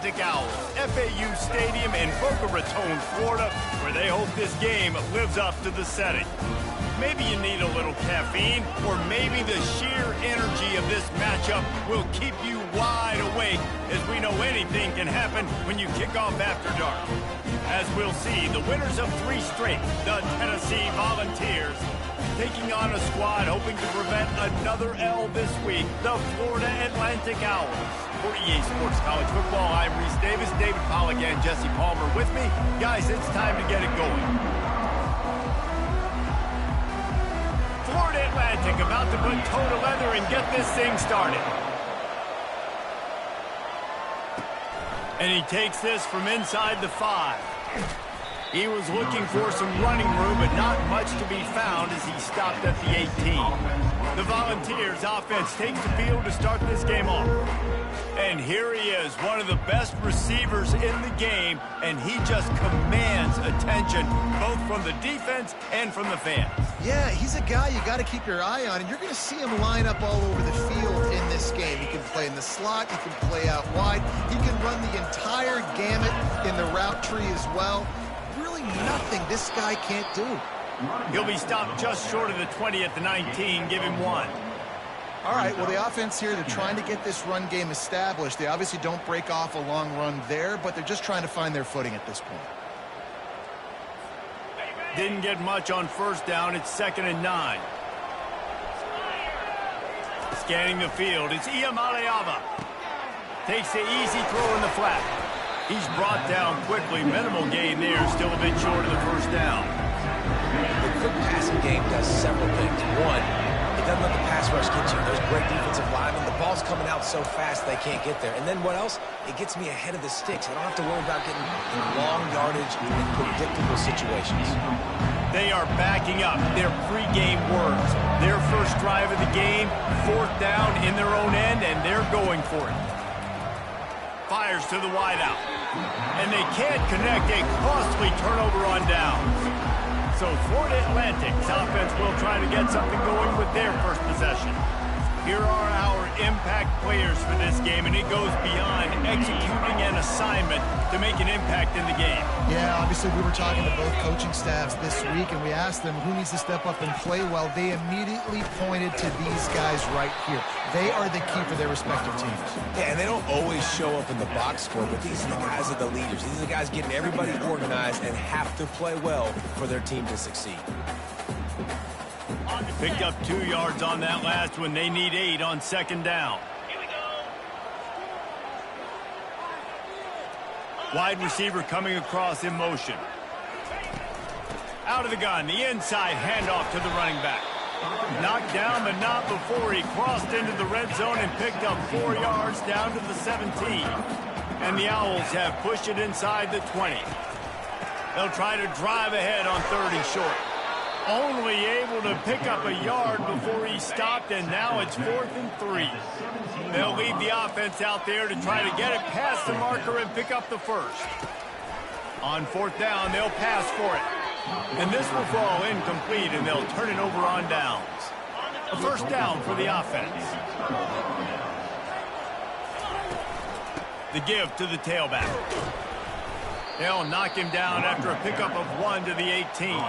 Atlantic Owls, FAU Stadium in Boca Raton, Florida, where they hope this game lives up to the setting. Maybe you need a little caffeine, or maybe the sheer energy of this matchup will keep you wide awake, as we know anything can happen when you kick off after dark. As we'll see, the winners of 3 straight, the Tennessee Volunteers, taking on a squad hoping to prevent another L this week, the Florida Atlantic Owls. For EA Sports College Football, I'm Reese Davis, David Pollack, and Jesse Palmer with me. Guys, it's time to get it going. Florida Atlantic about to put toe to leather and get this thing started. And he takes this from inside the 5. He was looking for some running room, but not much to be found as he stopped at the 18. The Volunteers offense takes the field to start this game off. And here he is, one of the best receivers in the game, and he just commands attention, both from the defense and from the fans. Yeah, he's a guy you got to keep your eye on, and you're going to see him line up all over the field in this game. He can play in the slot, he can play out wide, he can run the entire gamut in the route tree as well. Really nothing this guy can't do. He'll be stopped just short of the 20 at the 19. Give him 1. All right, well, the offense here, they're trying to get this run game established. They obviously don't break off a long run there, but they're just trying to find their footing at this point. Didn't get much on first down. It's 2nd and 9. Scanning the field, it's Iamaleava. Takes the easy throw in the flat. He's brought down quickly. Minimal gain there, still a bit short of the first down. The quick passing game does several things. One, it doesn't let the pass rush get you. There's great defensive linemen. The ball's coming out so fast they can't get there. And then what else? It gets me ahead of the sticks. I don't have to worry about getting in long yardage and predictable situations. They are backing up their pregame words. Their first drive of the game, 4th down in their own end, and they're going for it. Fires to the wideout. And they can't connect a costly turnover on downs. So Florida Atlantic's offense will try to get something going with their first possession. Here are our impact players for this game, and it goes beyond executing an assignment to make an impact in the game. Yeah, obviously we were talking to both coaching staffs this week, and we asked them who needs to step up and play well. They immediately pointed to these guys right here. They are the key for their respective teams. Yeah, and they don't always show up in the box score, but these are the guys that are the leaders. These are the guys getting everybody organized and have to play well for their team to succeed. Picked up 2 yards on that last one. They need 8 on 2nd down. Wide receiver coming across in motion. Out of the gun, the inside handoff to the running back. Knocked down, but not before he crossed into the red zone and picked up 4 yards down to the 17. And the Owls have pushed it inside the 20. They'll try to drive ahead on 3rd and short. Only able to pick up a yard before he stopped, and now it's 4th and 3. They'll leave the offense out there to try to get it past the marker and pick up the first. On 4th down, they'll pass for it. And this will fall incomplete, and they'll turn it over on downs. A first down for the offense. The give to the tailback. They'll knock him down after a pickup of 1 to the 18.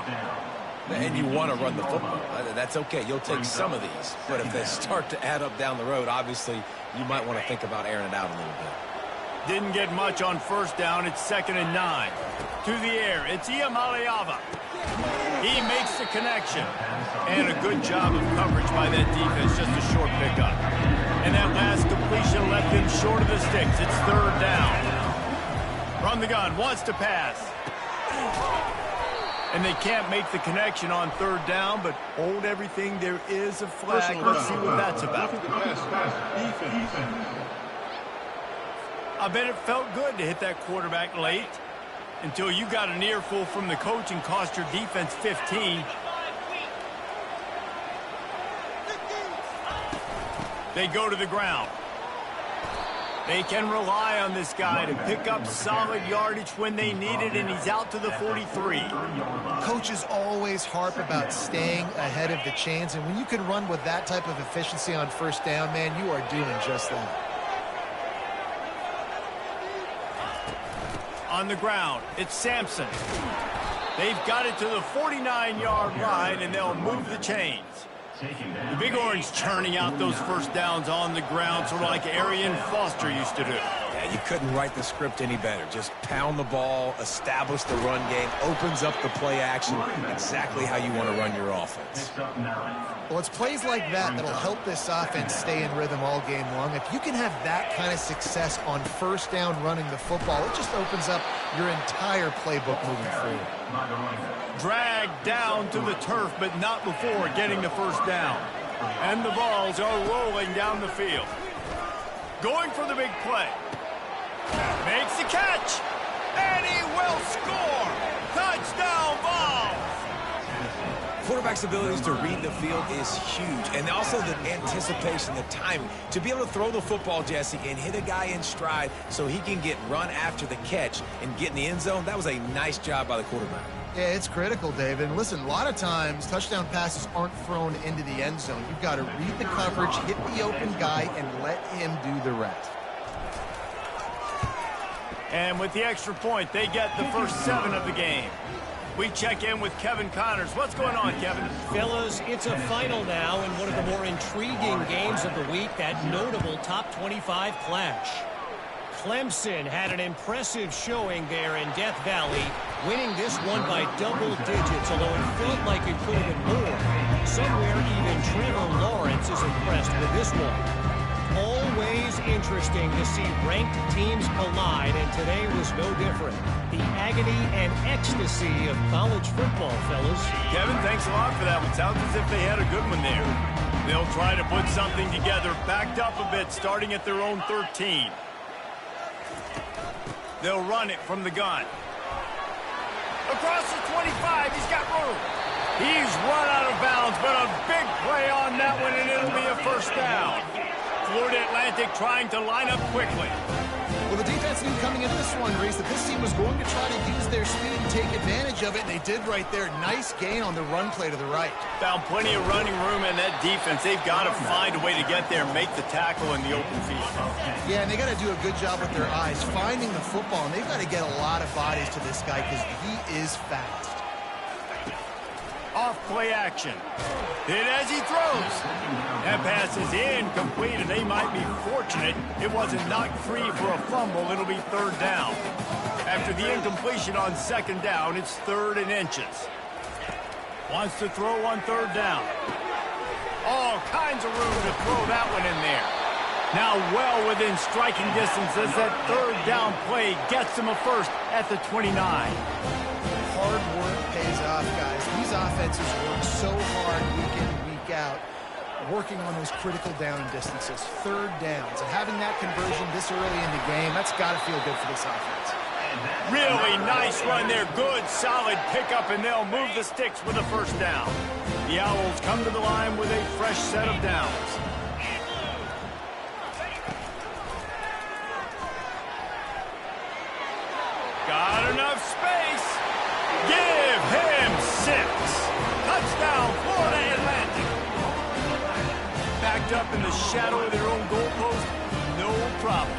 And you want to run the football. That's okay. You'll take some of these. But if they start to add up down the road, obviously, you might want to think about airing it out a little bit. Didn't get much on first down. It's 2nd and 9. To the air, it's Iamaleava. He makes the connection. And a good job of coverage by that defense. Just a short pickup. And that last completion left him short of the sticks. It's 3rd down. From the gun, wants to pass. And they can't make the connection on 3rd down, but hold everything. There is a flag. Let's see what that's about. I bet it felt good to hit that quarterback late until you got an earful from the coach and cost your defense 15. They go to the ground. They can rely on this guy to pick up solid yardage when they need it, and he's out to the 43. Coaches always harp about staying ahead of the chains, and when you can run with that type of efficiency on first down, man, you are doing just that. On the ground, it's Sampson. They've got it to the 49-yard line, and they'll move the chains. The Big Orange churning out those first downs on the ground, sort of like Arian Foster used to do. Yeah, you couldn't write the script any better. Just pound the ball, establish the run game, opens up the play action, exactly how you want to run your offense. Well, it's plays like that that'll help this offense stay in rhythm all game long. If you can have that kind of success on first down running the football, it just opens up your entire playbook moving forward. Dragged down to the turf, but not before getting the first down. And the balls are rolling down the field. Going for the big play. Makes the catch. And he will score. Touchdown ball. Quarterback's abilities to read the field is huge. And also the anticipation, the timing. To be able to throw the football, Jesse, and hit a guy in stride so he can get run after the catch and get in the end zone, that was a nice job by the quarterback. Yeah, it's critical, David. And listen, a lot of times touchdown passes aren't thrown into the end zone. You've got to read the coverage, hit the open guy, and let him do the rest. And with the extra point, they get the first 7 of the game. We check in with Kevin Connors. What's going on, Kevin? Fellas, it's a final now in one of the more intriguing games of the week, that notable top 25 clash. Clemson had an impressive showing there in Death Valley, winning this one by double digits, although it felt like it could have been more. Somewhere even Trevor Lawrence is impressed with this one. Always interesting to see ranked teams collide, and today was no different. The agony and ecstasy of college football, fellas. Kevin, thanks a lot for that one. Sounds as if they had a good one there. They'll try to put something together, backed up a bit, starting at their own 13. They'll run it from the gun. Across the 25, he's got room. He's run out of bounds, but a big play on that one, and it'll be a first down. Florida Atlantic trying to line up quickly. Well, the defense knew coming into this one, Reese, that this team was going to try to use their speed and take advantage of it, and they did right there. Nice gain on the run play to the right. Found plenty of running room in that defense. They've got to find a way to get there and make the tackle in the open field. Yeah, and they got to do a good job with their eyes, finding the football, and they've got to get a lot of bodies to this guy because he is fast. Off play action. Hit as he throws. That pass is incomplete, and they might be fortunate it wasn't knocked free for a fumble. It'll be third down. After the incompletion on second down, it's 3rd and inches. Wants to throw on 3rd down. All kinds of room to throw that one in there. Now well within striking distance as that 3rd down play gets him a first at the 29. Hard work pays off, guys. These offenses work so hard week in and week out, working on those critical down distances, 3rd downs. And having that conversion this early in the game, that's got to feel good for this offense. Really nice run there. Good, solid pickup, and they'll move the sticks with a first down. The Owls come to the line with a fresh set of downs. Got enough space. Give him 6. Touchdown, Florida Atlantic. Backed up in the shadow of their own goalpost, no problem.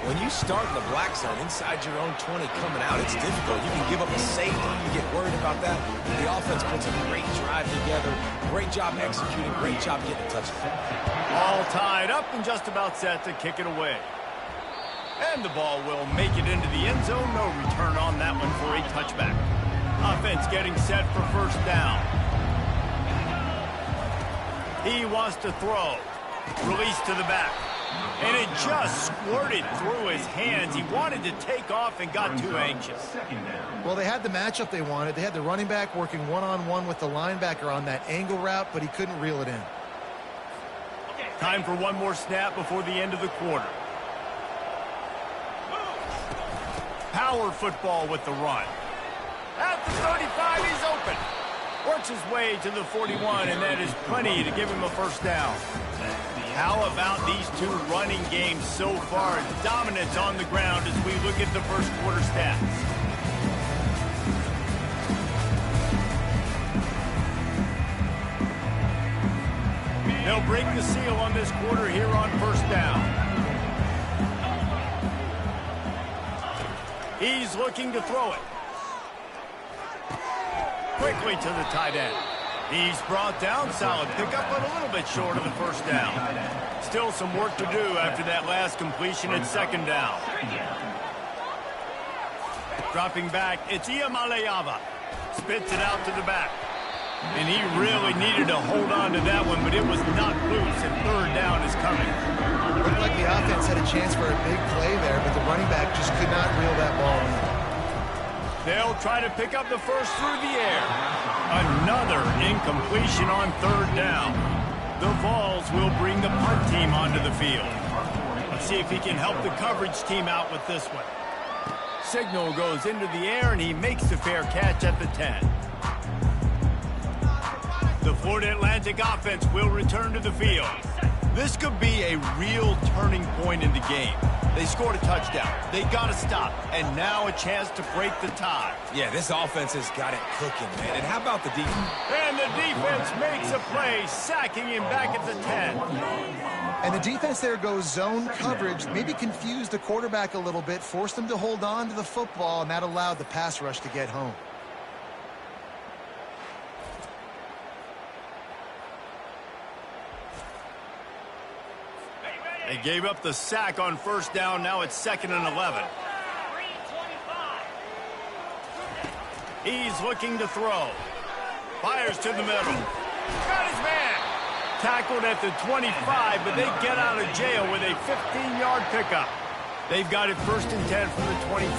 When you start in the black zone inside your own 20 coming out, it's difficult. You can give up a safety. You get worried about that. The offense puts a great drive together. Great job executing. Great job getting a touchdown. All tied up and just about set to kick it away. And the ball will make it into the end zone. No return on that one for a touchback. Offense getting set for first down. He wants to throw. Release to the back. And it just squirted through his hands. He wanted to take off and got too anxious. Well, they had the matchup they wanted. They had the running back working one-on-one with the linebacker on that angle route, but he couldn't reel it in. Time for one more snap before the end of the quarter. Power football with the run. At the 35, he's open. Works his way to the 41, and that is plenty to give him a first down. How about these two running games so far? Dominance on the ground as we look at the first quarter stats. They'll break the seal on this quarter here on first down. He's looking to throw it. Quickly to the tight end. He's brought down. Solid pickup, but a little bit short of the first down. Still some work to do after that last completion at second down. Dropping back, it's Iamaleava. Spits it out to the back. And he really needed to hold on to that one, but it was not loose, and third down is coming. Looked like the offense had a chance for a big play there, but the running back just could not reel that ball in. They'll try to pick up the first through the air. Another incompletion on third down. The Vols will bring the punt team onto the field. Let's see if he can help the coverage team out with this one. Signal goes into the air, and he makes the fair catch at the 10. The Florida Atlantic offense will return to the field. This could be a real turning point in the game. They scored a touchdown. They got to stop. And now a chance to break the tie. Yeah, this offense has got it cooking, man. And how about the defense? And the defense makes a play, sacking him back at the 10. And the defense there goes zone coverage, maybe confused the quarterback a little bit, forced him to hold on to the football, and that allowed the pass rush to get home. They gave up the sack on first down. Now it's 2nd and 11. He's looking to throw. Fires to the middle. Got his man. Tackled at the 25, but they get out of jail with a 15-yard pickup. They've got it 1st and 10 from the 25.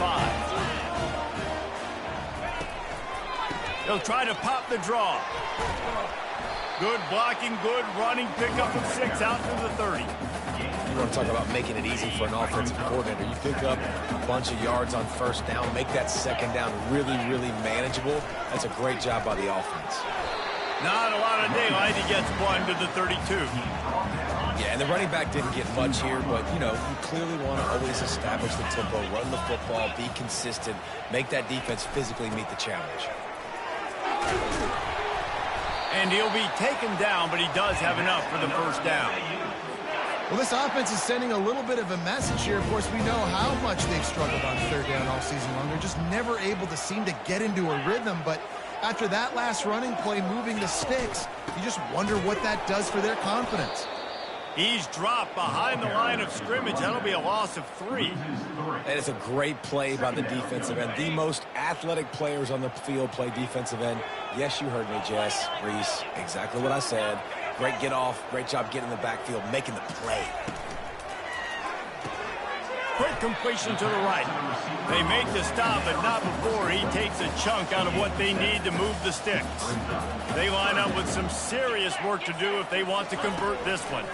They'll try to pop the draw. Good blocking, good running, pickup of 6 out to the 30. You want to talk about making it easy for an offensive coordinator. You pick up a bunch of yards on first down, make that second down really, really manageable. That's a great job by the offense. Not a lot of daylight. He gets 1 to the 32. Yeah, and the running back didn't get much here, but, you know, you clearly want to always establish the tempo, run the football, be consistent, make that defense physically meet the challenge. And he'll be taken down, but he does have enough for the first down. Well, this offense is sending a little bit of a message here. Of course, we know how much they've struggled on third down all season long. They're just never able to seem to get into a rhythm, but after that last running play moving the sticks, you just wonder what that does for their confidence. He's dropped behind the line of scrimmage. That'll be a loss of 3. That is a great play by the defensive end. The most athletic players on the field play defensive end. Yes, you heard me, Jess, Reese. Exactly what I said. Great get off. Great job getting in the backfield, making the play. Quick completion to the right. They make the stop, but not before he takes a chunk out of what they need to move the sticks. They line up with some serious work to do if they want to convert this one.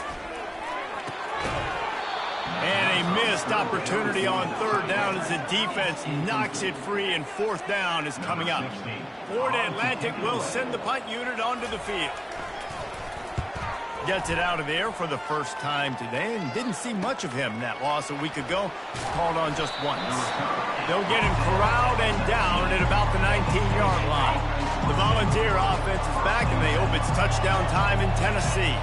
And a missed opportunity on third down as the defense knocks it free, and fourth down is coming up. Florida Atlantic will send the punt unit onto the field. Gets it out of there for the first time today, and didn't see much of him. That loss a week ago, called on just once. They'll get him corralled and down at about the 19-yard line. The Volunteer offense is back, and they hope it's touchdown time in Tennessee.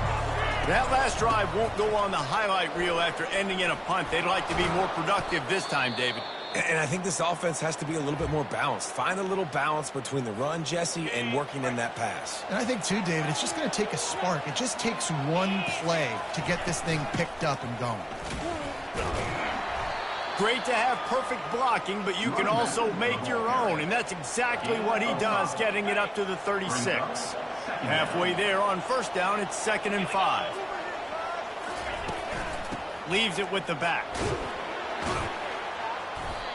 That last drive won't go on the highlight reel after ending in a punt. They'd like to be more productive this time, David. And I think this offense has to be a little bit more balanced. Find a little balance between the run, Jesse, and working in that pass. And I think, too, David, it's just going to take a spark. It just takes one play to get this thing picked up and going. Great to have perfect blocking, but you can also make your own, and that's exactly what he does, getting it up to the 36. Halfway there on first down, it's 2nd and 5. Leaves it with the back.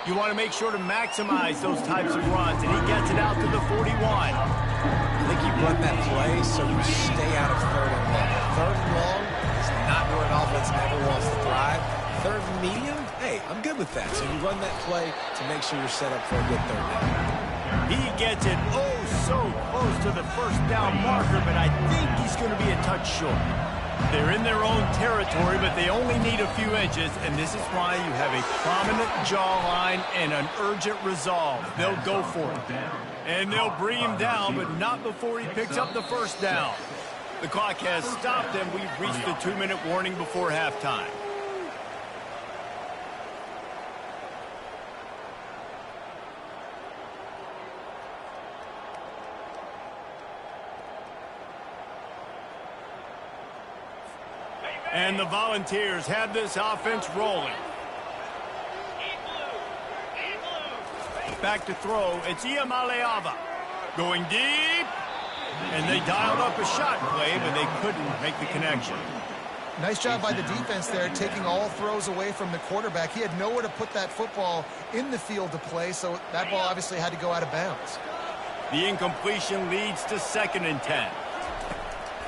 You want to make sure to maximize those types of runs, and he gets it out to the 41. I think you run that play so you stay out of 3rd and long. 3rd and long is not where an offense ever wants to thrive. 3rd and medium, hey, I'm good with that. So you run that play to make sure you're set up for a good 3rd down. He gets it so close to the first down marker, but I think he's going to be a touch short. They're in their own territory, but they only need a few inches, and this is why you have a prominent jawline and an urgent resolve. They'll go for it. And they'll bring him down, but not before he picks up the first down. The clock has stopped, and we've reached the 2-minute warning before halftime. And the Volunteers have this offense rolling. Back to throw. It's Iamaleava going deep. And they dialed up a shot play, but they couldn't make the connection. Nice job by the defense there, taking all throws away from the quarterback. He had nowhere to put that football in the field to play, so that ball obviously had to go out of bounds. The incompletion leads to 2nd and 10.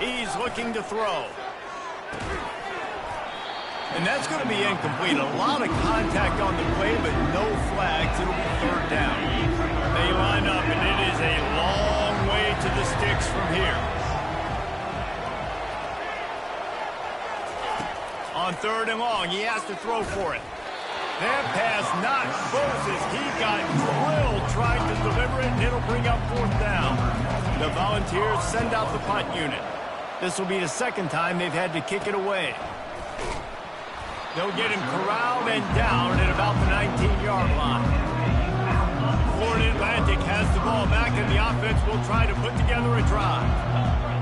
He's looking to throw. And that's going to be incomplete. A lot of contact on the play, but no flags. It'll be 3rd down. They line up, and it is a long way to the sticks from here. On 3rd and long, he has to throw for it. That pass not Moses. He got drilled trying to deliver it, and it'll bring up 4th down. The Volunteers send out the punt unit. This will be the 2nd time they've had to kick it away. They'll get him corralled and down at about the 19-yard line. Florida Atlantic has the ball back, and the offense will try to put together a drive.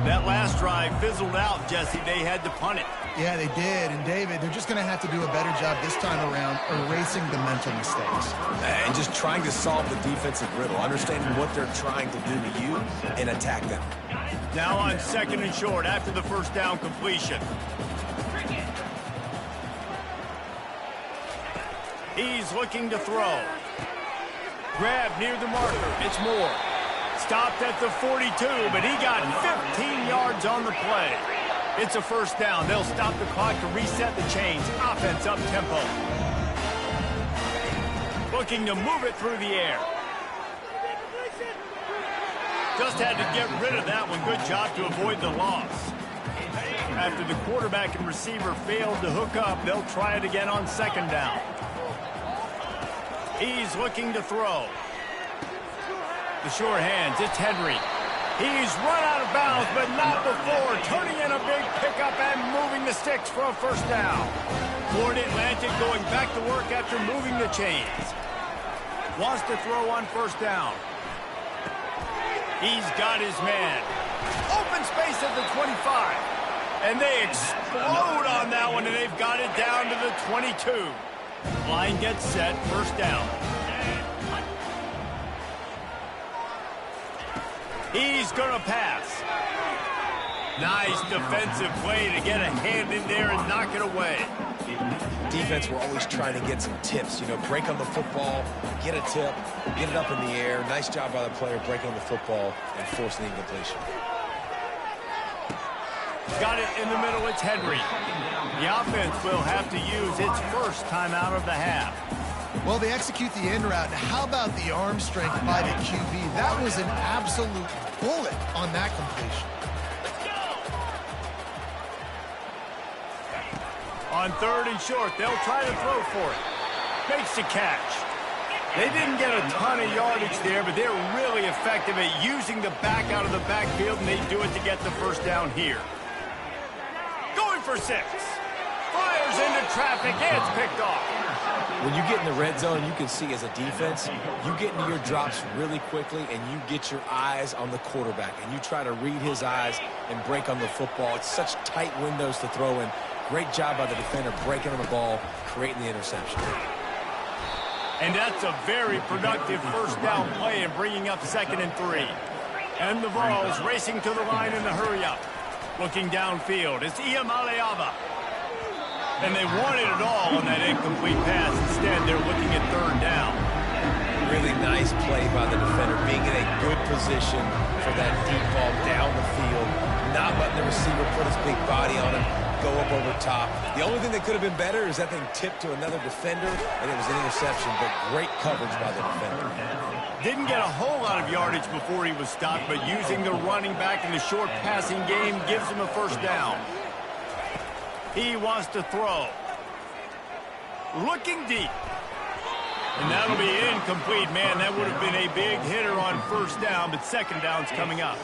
That last drive fizzled out, Jesse. They had to punt it. Yeah, they did. And, David, they're just going to have to do a better job this time around erasing the mental mistakes. And just trying to solve the defensive riddle, understanding what they're trying to do to you and attack them. Now on 2nd and short after the 1st down completion. He's looking to throw. Grab near the marker. It's Moore. Stopped at the 42, but he got 15 yards on the play. It's a 1st down. They'll stop the clock to reset the chains. Offense up tempo. Looking to move it through the air. Just had to get rid of that one. Good job to avoid the loss. After the quarterback and receiver failed to hook up, they'll try it again on 2nd down. He's looking to throw. The short hands, it's Henry. He's run out of bounds, but not before turning in a big pickup and moving the sticks for a 1st down. Florida Atlantic going back to work after moving the chains. Wants to throw on 1st down. He's got his man. Open space at the 25. And they explode on that one, and they've got it down to the 22. Line gets set, 1st down. He's going to pass. Nice defensive play to get a hand in there and knock it away. Defense, we're always trying to get some tips. You know, break on the football, get a tip, get it up in the air. Nice job by the player breaking on the football and forcing the incompletion. Got it in the middle. It's Henry. The offense will have to use its 1st timeout of the half. Well, they execute the in route. How about the arm strength by the QB? That was an absolute bullet on that completion. On 3rd and short, they'll try to throw for it. Makes the catch. They didn't get a ton of yardage there, but they're really effective at using the back out of the backfield, and they do it to get the 1st down here. Going for 6. Fires into traffic, and it's picked off. When you get in the red zone, you can see as a defense, you get into your drops really quickly, and you get your eyes on the quarterback, and you try to read his eyes and break on the football. It's such tight windows to throw in. Great job by the defender breaking on the ball, creating the interception. And that's a very productive 1st down play and bringing up 2nd and 3. And the Vols racing to the line in the hurry-up. Looking downfield, it's Iamaleava. And they wanted it all on that incomplete pass. Instead, they're looking at 3rd down. Really nice play by the defender, being in a good position for that deep ball down the field, not letting the receiver put his big body on him, go up over top. The only thing that could have been better is that thing tipped to another defender, and it was an interception, but great coverage by the defender. Didn't get a whole lot of yardage before he was stopped, but using the running back in the short passing game gives him a 1st down. He wants to throw. Looking deep. And that'll be incomplete. Man, that would have been a big hitter on 1st down, but 2nd down's coming up.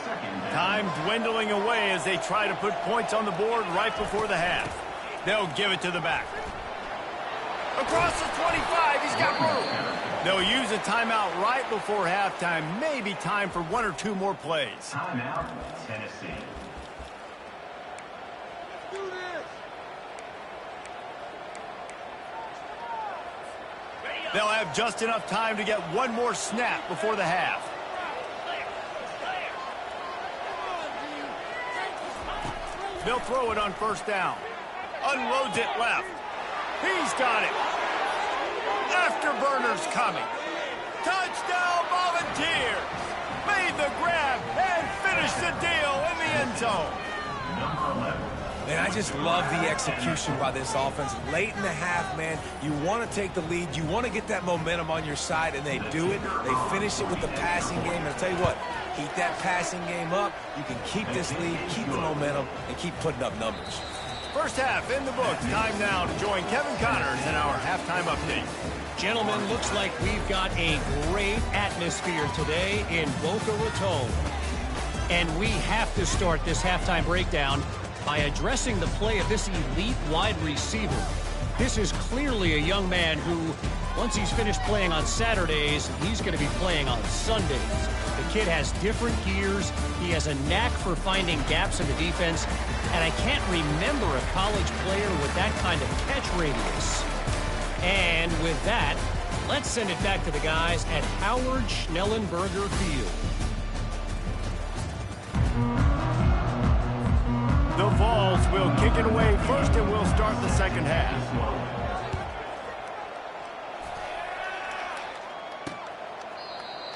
Time dwindling away as they try to put points on the board right before the half. They'll give it to the back. Across the 25, he's got room. They'll use a timeout right before halftime. Maybe time for 1 or 2 more plays. Timeout, Tennessee. They'll have just enough time to get one more snap before the half. They'll throw it on first down. Unloads it left. He's got it. Afterburner's coming. Touchdown Volunteers. Made the grab and finished the deal in the end zone. Man, I just love the execution by this offense. Late in the half, man, you want to take the lead. You want to get that momentum on your side, and they do it. They finish it with the passing game. And I'll tell you what, keep that passing game up. You can keep this lead, keep the momentum, and keep putting up numbers. First half in the books. Time now to join Kevin Connors in our halftime update. Gentlemen, looks like we've got a great atmosphere today in Boca Raton. And we have to start this halftime breakdown by addressing the play of this elite wide receiver. This is clearly a young man who, once he's finished playing on Saturdays, he's going to be playing on Sundays. The kid has different gears. He has a knack for finding gaps in the defense. And I can't remember a college player with that kind of catch radius. And with that, let's send it back to the guys at Howard Schnellenberger Field. The Vols will kick it away first, and we'll start the second half.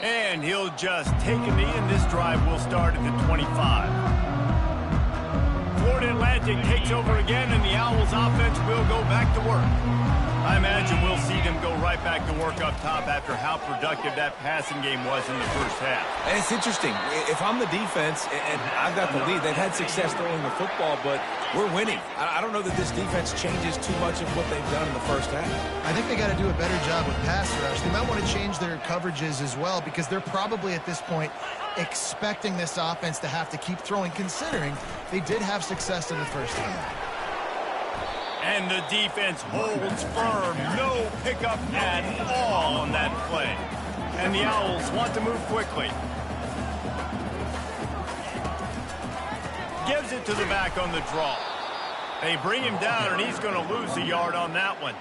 And he'll just take a knee, and this drive will start at the 25. Florida Atlantic takes over again, and the Owls offense will go back to work. I imagine we'll see them go right back to work up top after how productive that passing game was in the first half. And it's interesting. If I'm the defense and I've got the lead, they've had success throwing the football, but we're winning. I don't know that this defense changes too much of what they've done in the first half. I think they got to do a better job with pass rush. They might want to change their coverages as well, because they're probably at this point expecting this offense to have to keep throwing, considering they did have success in the first half. And the defense holds firm. No pickup at all on that play. And the Owls want to move quickly. Gives it to the back on the draw. They bring him down, and he's going to lose a yard on that one.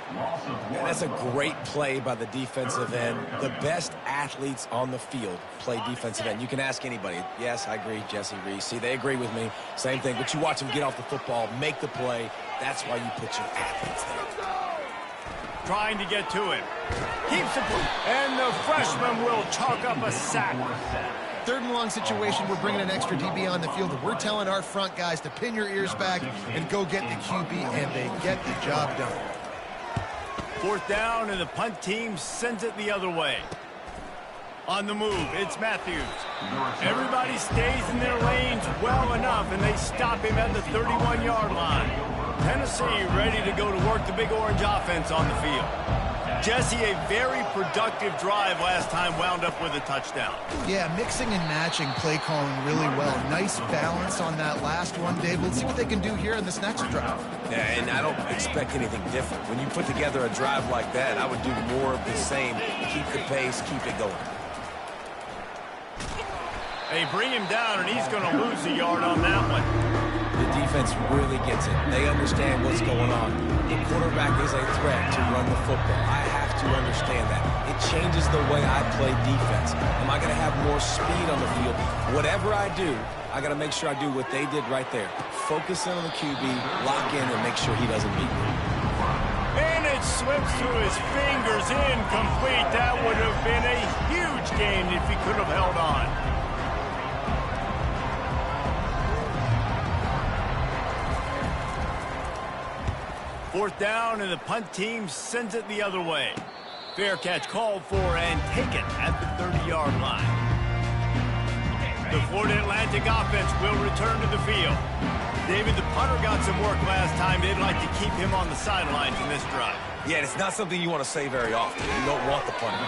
And that's a great play by the defensive end. The best athletes on the field play defensive end. You can ask anybody. Yes, I agree, Jesse Reese. See, they agree with me. Same thing. But you watch them get off the football, make the play. That's why you put your athletes there. Trying to get to him. Keeps it. And the freshman will chalk up a sack. Third and long situation, we're bringing an extra DB on the field. We're telling our front guys to pin your ears back and go get the QB, and they get the job done. Fourth down, and the punt team sends it the other way. On the move, it's Matthews. Everybody stays in their lanes well enough, and they stop him at the 31-yard line. Tennessee ready to go to work the Big Orange offense on the field. Jesse, a very productive drive last time wound up with a touchdown. Yeah, mixing and matching play calling really well. Nice balance on that last one, Dave. Let's see what they can do here in this next drive. Yeah, and I don't expect anything different. When you put together a drive like that, I would do more of the same. Keep the pace, keep it going. They bring him down, and he's going to lose a yard on that one. The defense really gets it. They understand what's going on. The quarterback is a threat to run the football. I have to understand that. It changes the way I play defense. Am I going to have more speed on the field? Whatever I do, I got to make sure I do what they did right there. Focus in on the QB, lock in, and make sure he doesn't beat me. And it slips through his fingers, incomplete. That would have been a huge gain if he could have held on. Fourth down, and the punt team sends it the other way. Fair catch called for and taken at the 30-yard line. The Florida Atlantic offense will return to the field. David, the punter got some work last time. They'd like to keep him on the sidelines in this drive. Yeah, it's not something you want to say very often. You don't want the punter.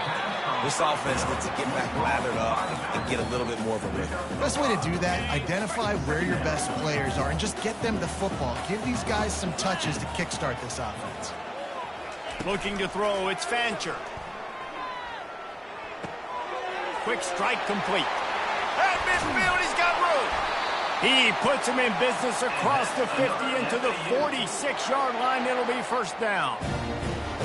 This offense needs to get back lathered up and get a little bit more of a rhythm. Best way to do that, identify where your best players are and just get them the football. Give these guys some touches to kickstart this offense. Looking to throw, it's Fancher. Quick strike complete. At midfield, he's got room. He puts him in business across the 50 into the 46-yard line. It'll be first down.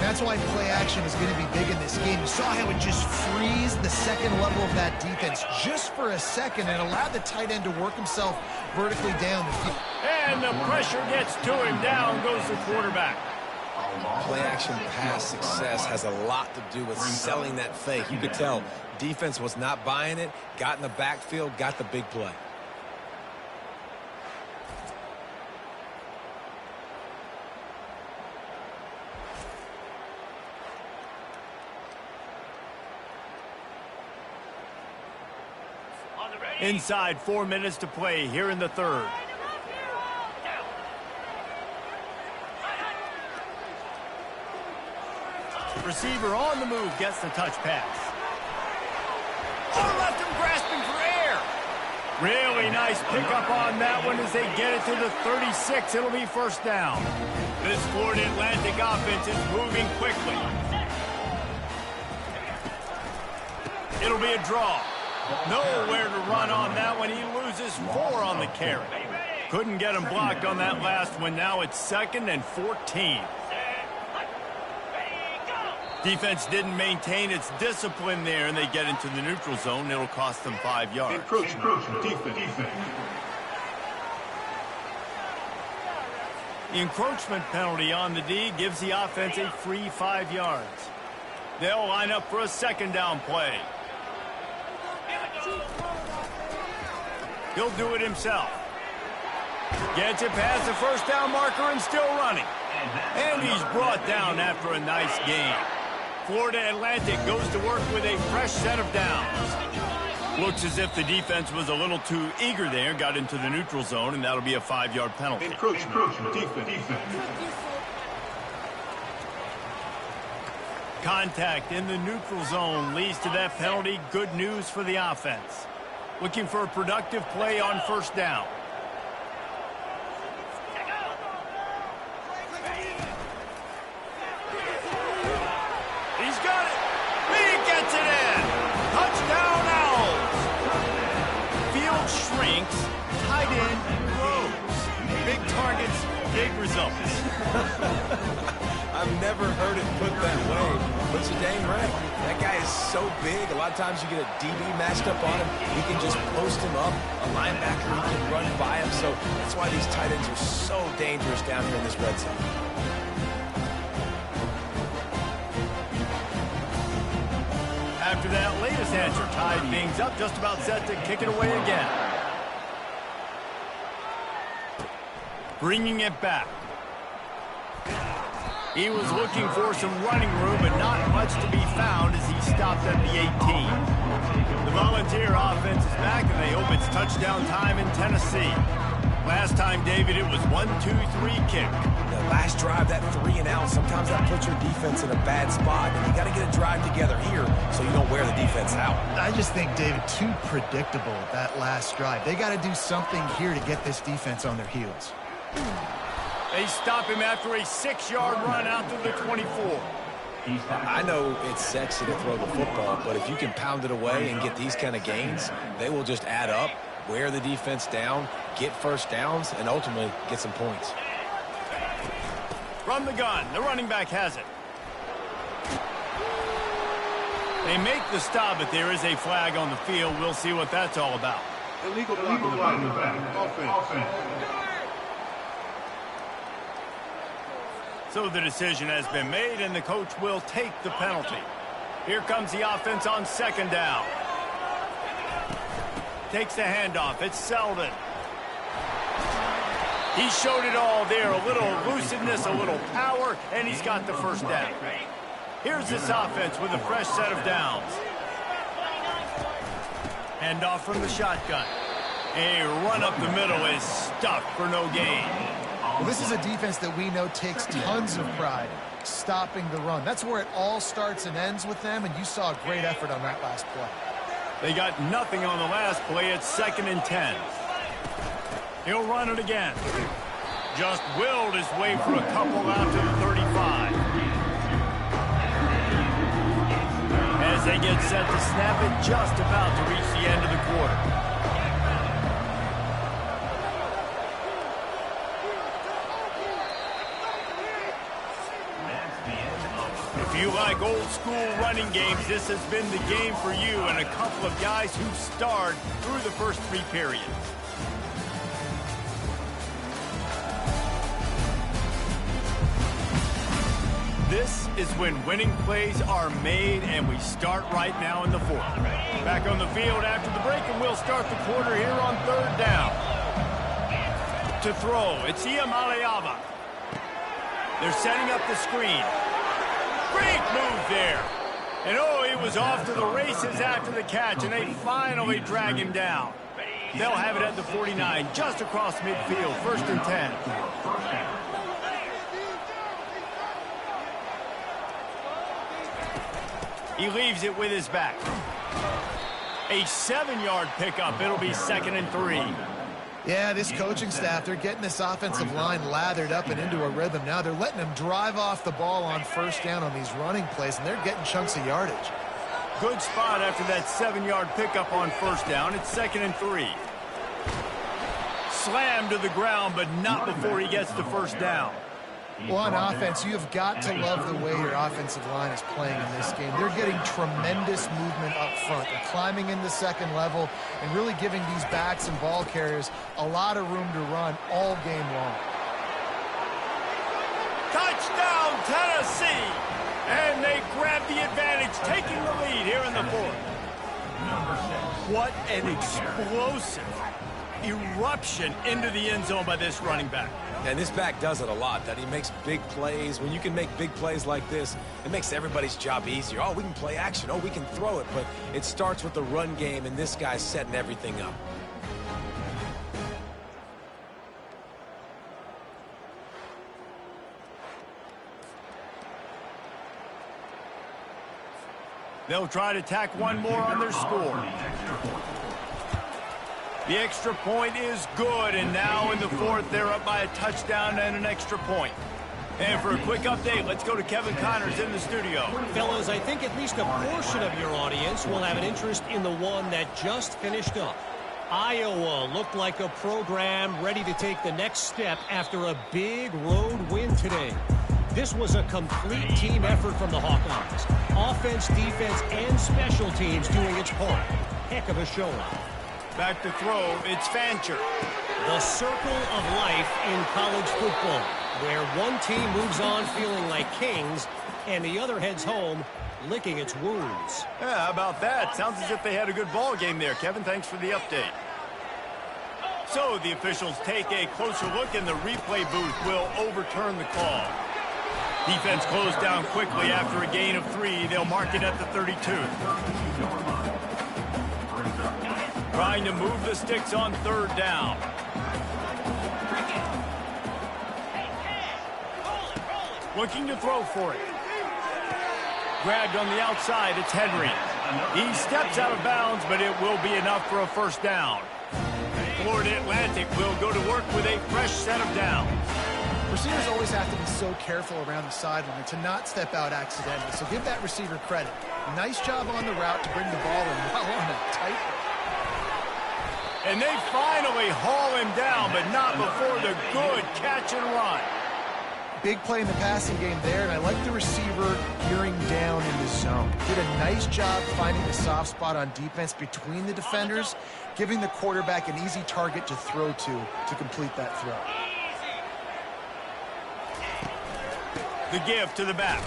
And that's why play action is going to be big in this game. You saw how it just frees the second level of that defense just for a second and allowed the tight end to work himself vertically down the field. And the pressure gets to him. Down goes the quarterback. Play-action pass success has a lot to do with selling that fake. You could tell defense was not buying it, got in the backfield, got the big play. Inside 4 minutes to play here in the third. Receiver on the move gets the touch pass. Oh, left him grasping for air. Really nice pickup on that one as they get it to the 36. It'll be first down. This Florida Atlantic offense is moving quickly. It'll be a draw. Nowhere to run on that one. He loses 4 on the carry. Couldn't get him blocked on that last one. Now it's 2nd and 14. Defense didn't maintain its discipline there, and they get into the neutral zone. It'll cost them 5 yards. Encroachment. Defense. The encroachment penalty on the D gives the offense a free 5 yards. They'll line up for a second down play. He'll do it himself. Gets it past the first down marker and still running. And he's brought down after a nice gain. Florida Atlantic goes to work with a fresh set of downs. Looks as if the defense was a little too eager there, got into the neutral zone, and that'll be a 5-yard penalty. Encroachment. Defense. Contact in the neutral zone leads to that penalty. Good news for the offense. Looking for a productive play on first down. He's got it. He gets it in. Touchdown Owls. Field shrinks. Tight end grows. Big targets, big results. I've never heard it put that way, but you're dang right. That guy is so big, a lot of times you get a DB matched up on him. He can just post him up. A linebacker, he can run by him. So that's why these tight ends are so dangerous down here in this red zone. After that latest answer, tied things up, just about set to kick it away again. Bringing it back. He was looking for some running room, but not much to be found as he stopped at the 18. The Volunteer offense is back, and they hope it's touchdown time in Tennessee. Last time, David, it was 1-2-3 kick. The last drive, that 3 and out, sometimes that puts your defense in a bad spot, and you got to get a drive together here so you don't wear the defense out. I just think, David, too predictable, that last drive. They got to do something here to get this defense on their heels. They stop him after a 6-yard run out to the 24. I know it's sexy to throw the football, but if you can pound it away and get these kind of gains, they will just add up, wear the defense down, get first downs, and ultimately get some points. From the gun, the running back has it. They make the stop, but there is a flag on the field. We'll see what that's all about. Illegal block in the back. Offense. So the decision has been made, and the coach will take the penalty. Here comes the offense on second down. Takes the handoff. It's Selden. He showed it all there. A little elusiveness, a little power, and he's got the first down. Here's this offense with a fresh set of downs. Handoff from the shotgun. A run up the middle is stuffed for no gain. Well, this is a defense that we know takes tons of pride stopping the run. That's where it all starts and ends with them, and you saw a great effort on that last play. They got nothing on the last play. It's 2nd and 10. He'll run it again. Just willed his way for a couple out to the 35. As they get set to snap it, just about to reach the end of the quarter. You like old school running games, this has been the game for you and a couple of guys who starred through the first 3 periods. This is when winning plays are made, and we start right now in the 4th. Back on the field after the break, and we'll start the quarter here on 3rd down. To throw, it's Iamaleava. They're setting up the screen. Great move there. And oh, he was off to the races after the catch, and they finally drag him down. They'll have it at the 49, just across midfield, 1st and 10. He leaves it with his back. A 7-yard pickup. It'll be 2nd and 3. Yeah, this coaching staff, they're getting this offensive line lathered up and into a rhythm. Now they're letting them drive off the ball on 1st down on these running plays, and they're getting chunks of yardage. Good spot after that 7-yard pickup on 1st down. It's 2nd and 3. Slammed to the ground, but not before he gets the 1st down. Well, on offense, you have got to love the way your offensive line is playing in this game. They're getting tremendous movement up front. They're climbing into 2nd level and really giving these backs and ball carriers a lot of room to run all game long. Touchdown, Tennessee! And they grab the advantage, taking the lead here in the 4th. What an explosive eruption into the end zone by this running back. And this back does it a lot, that he makes big plays. When you can make big plays like this, it makes everybody's job easier. Oh, we can play action. Oh, we can throw it. But it starts with the run game, and this guy's setting everything up. They'll try to tack one more on their score. The extra point is good, and now in the 4th, they're up by a touchdown and an extra point. And for a quick update, let's go to Kevin Connors in the studio. Fellas, I think at least a portion of your audience will have an interest in the one that just finished up. Iowa looked like a program ready to take the next step after a big road win today. This was a complete team effort from the Hawkeyes. Offense, defense, and special teams doing its part. Heck of a showing. Back to throw, it's Fancher. The circle of life in college football, where one team moves on feeling like kings, and the other heads home licking its wounds. Yeah, how about that? Sounds as if they had a good ball game there. Kevin, thanks for the update. So the officials take a closer look, and the replay booth will overturn the call. Defense closed down quickly after a gain of 3. They'll mark it at the 32. Trying to move the sticks on 3rd down. Looking to throw for it. Grabbed on the outside, it's Henry. He steps out of bounds, but it will be enough for a 1st down. Florida Atlantic will go to work with a fresh set of downs. Receivers always have to be so careful around the sideline to not step out accidentally, so give that receiver credit. Nice job on the route to bring the ball in while on a tight. And they finally haul him down, but not before the good catch and run. Big play in the passing game there, and I like the receiver gearing down in the zone. Did a nice job finding the soft spot on defense between the defenders, giving the quarterback an easy target to throw to complete that throw. The give to the back.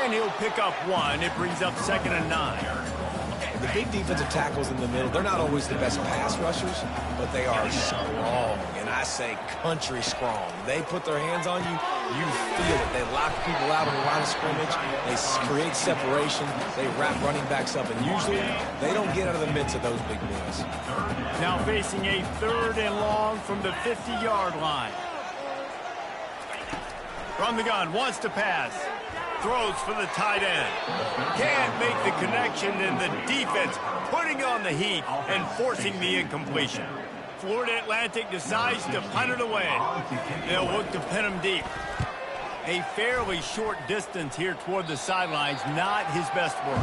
And he'll pick up 1. It brings up 2nd and 9. The big defensive tackles in the middle, they're not always the best pass rushers, but they are strong, and I say country strong. They put their hands on you, you feel it. They lock people out on the line of scrimmage. They create separation. They wrap running backs up, and usually they don't get out of the midst of those big boys. Now facing a 3rd and long from the 50-yard line. From the gun, wants to pass. Throws for the tight end. Can't make the connection, and the defense putting on the heat and forcing the incompletion. Florida Atlantic decides to punt it away. They'll look to pin him deep. A fairly short distance here toward the sidelines, not his best work.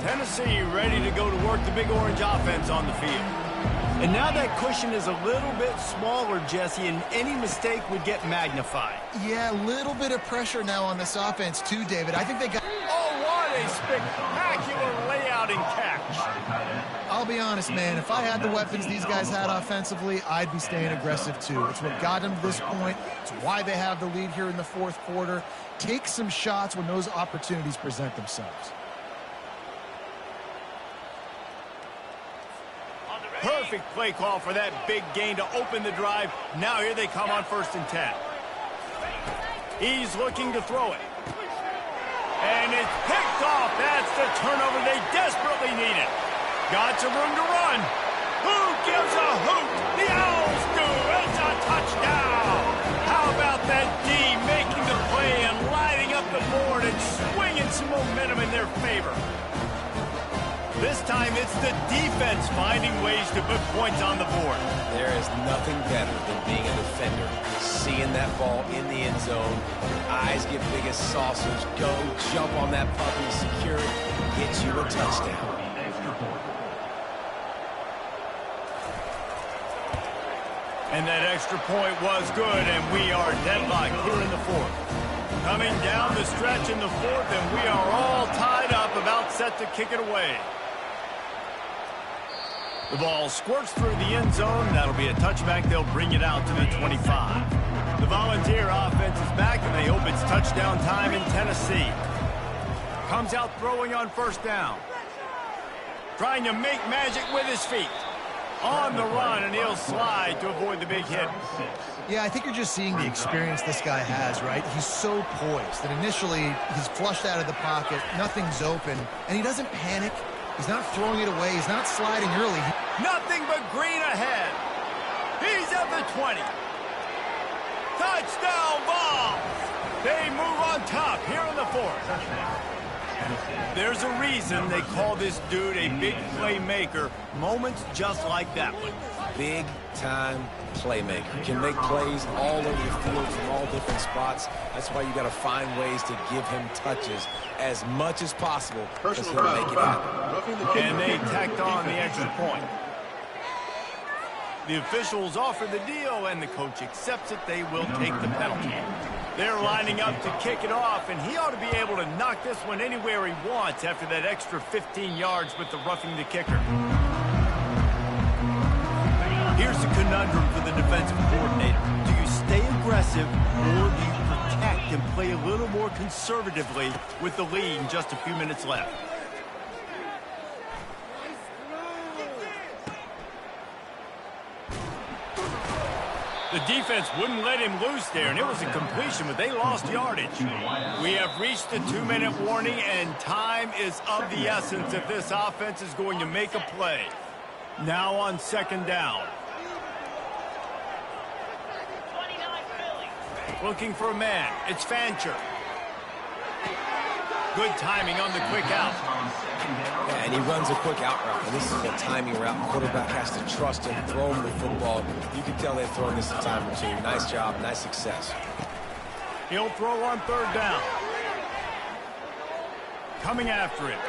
Tennessee ready to go to work the Big Orange offense on the field. And now that cushion is a little bit smaller, Jesse, and any mistake would get magnified. Yeah, a little bit of pressure now on this offense too, David. I think they got... Oh, what a spectacular layout and catch. I'll be honest, man. If I had the weapons these guys had offensively, I'd be staying aggressive too. It's what got them to this point. It's why they have the lead here in the fourth quarter. Take some shots when those opportunities present themselves. Perfect play call for that big gain to open the drive. Now here they come on 1st and 10. He's looking to throw it. And it's picked off. That's the turnover they desperately needed. Got some room to run. Who gives a hoot? The Owls do. It's a touchdown. How about that D making the play and lighting up the board and swinging some momentum in their favor? This time it's the defense finding ways to put points on the board. There is nothing better than being a defender. Seeing that ball in the end zone, your eyes get big as saucers. Go jump on that puppy, secure it, get you a touchdown. And that extra point was good, and we are deadlocked here in the fourth. Coming down the stretch in the fourth, and we are all tied up, about set to kick it away. The ball squirts through the end zone. That'll be a touchback. They'll bring it out to the 25. The Volunteer offense is back, and they hope it's touchdown time in Tennessee. Comes out throwing on 1st down. Trying to make magic with his feet. On the run, and he'll slide to avoid the big hit. Yeah, I think you're just seeing the experience this guy has, right? He's so poised that initially he's flushed out of the pocket, nothing's open, and he doesn't panic. He's not throwing it away. He's not sliding early. Nothing but green ahead. He's at the 20. Touchdown ball. They move on top here in the fourth. There's a reason they call this dude a big playmaker. Moments just like that one. Big-time playmaker. Can make plays all over the field from all different spots. That's why you got to find ways to give him touches as much as possible because he'll make it happen. And they tacked on the extra point. The officials offer the deal, and the coach accepts it. They will take the penalty. They're lining up to kick it off, and he ought to be able to knock this one anywhere he wants after that extra 15 yards with the roughing the kicker. Here's the conundrum for the defensive coordinator. Do you stay aggressive, or do you protect and play a little more conservatively with the lead and just a few minutes left? The defense wouldn't let him loose there, and it was a completion, but they lost yardage. We have reached the 2-minute warning, and time is of the essence if this offense is going to make a play. Now on 2nd down. Looking for a man. It's Fancher. Good timing on the quick out. Yeah, and he runs a quick out route. And this is a timing route. The quarterback has to trust him, throw him the football. You can tell they've thrown this a time or two. Nice job, nice success. He'll throw on 3rd down. Coming after it.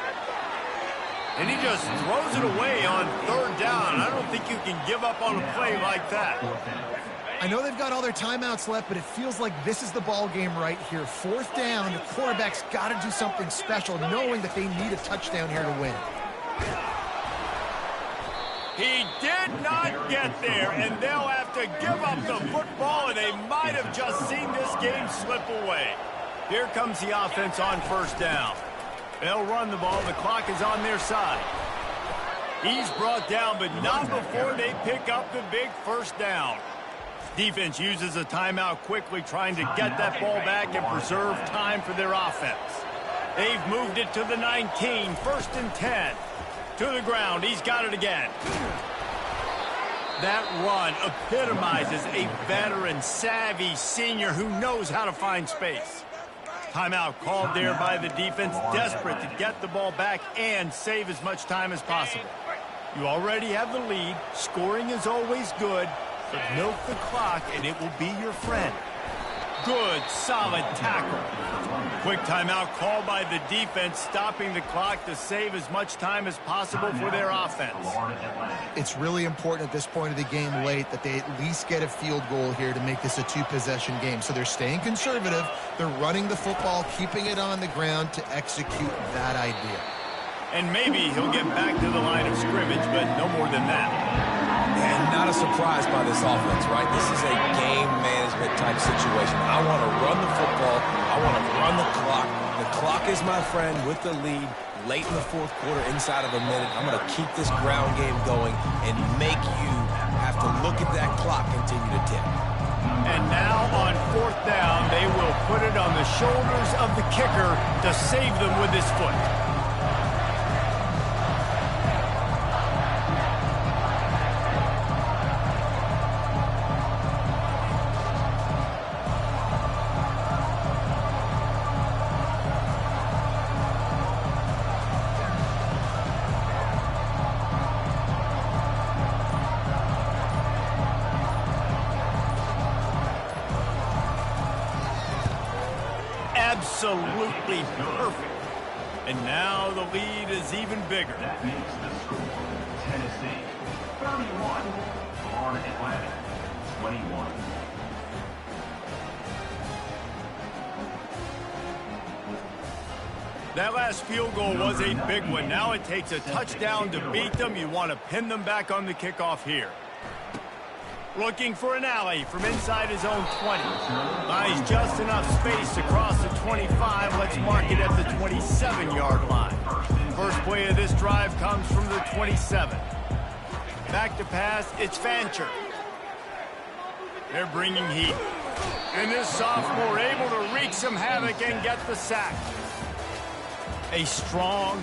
And he just throws it away on 3rd down. I don't think you can give up on a play like that. I know they've got all their timeouts left, but it feels like this is the ball game right here. 4th down, the quarterback's got to do something special, knowing that they need a touchdown here to win. He did not get there, and they'll have to give up the football, and they might have just seen this game slip away. Here comes the offense on 1st down. They'll run the ball. The clock is on their side. He's brought down, but not before they pick up the big 1st down. Defense uses a timeout quickly, trying to get that ball back and preserve time for their offense. They've moved it to the 19, 1st and 10. To the ground, he's got it again. That run epitomizes a veteran, savvy senior who knows how to find space. Timeout called there by the defense, desperate to get the ball back and save as much time as possible. You already have the lead. Scoring is always good. But milk the clock, and it will be your friend. Good, solid tackle. Quick timeout called by the defense, stopping the clock to save as much time as possible for their offense. It's really important at this point of the game late that they at least get a field goal here to make this a two-possession game. So they're staying conservative. They're running the football, keeping it on the ground to execute that idea. And maybe he'll get back to the line of scrimmage, but no more than that. And not a surprise by this offense, right? This is a game management type situation. I want to run the football. I want to run the clock. The clock is my friend with the lead late in the fourth quarter, inside of a minute. I'm going to keep this ground game going and make you have to look at that clock continue to tick. And now on fourth down, they will put it on the shoulders of the kicker to save them with his foot. Absolutely perfect. And now the lead is even bigger. That makes the score Tennessee 31, Florida Atlantic 21. That last field goal was a big one. Now it takes a touchdown to beat them. You want to pin them back on the kickoff here. Looking for an alley from inside his own 20. Buys just enough space across the 25. Let's mark it at the 27-yard line. First play of this drive comes from the 27. Back to pass, it's Fancher. They're bringing heat. And this sophomore able to wreak some havoc and get the sack. A strong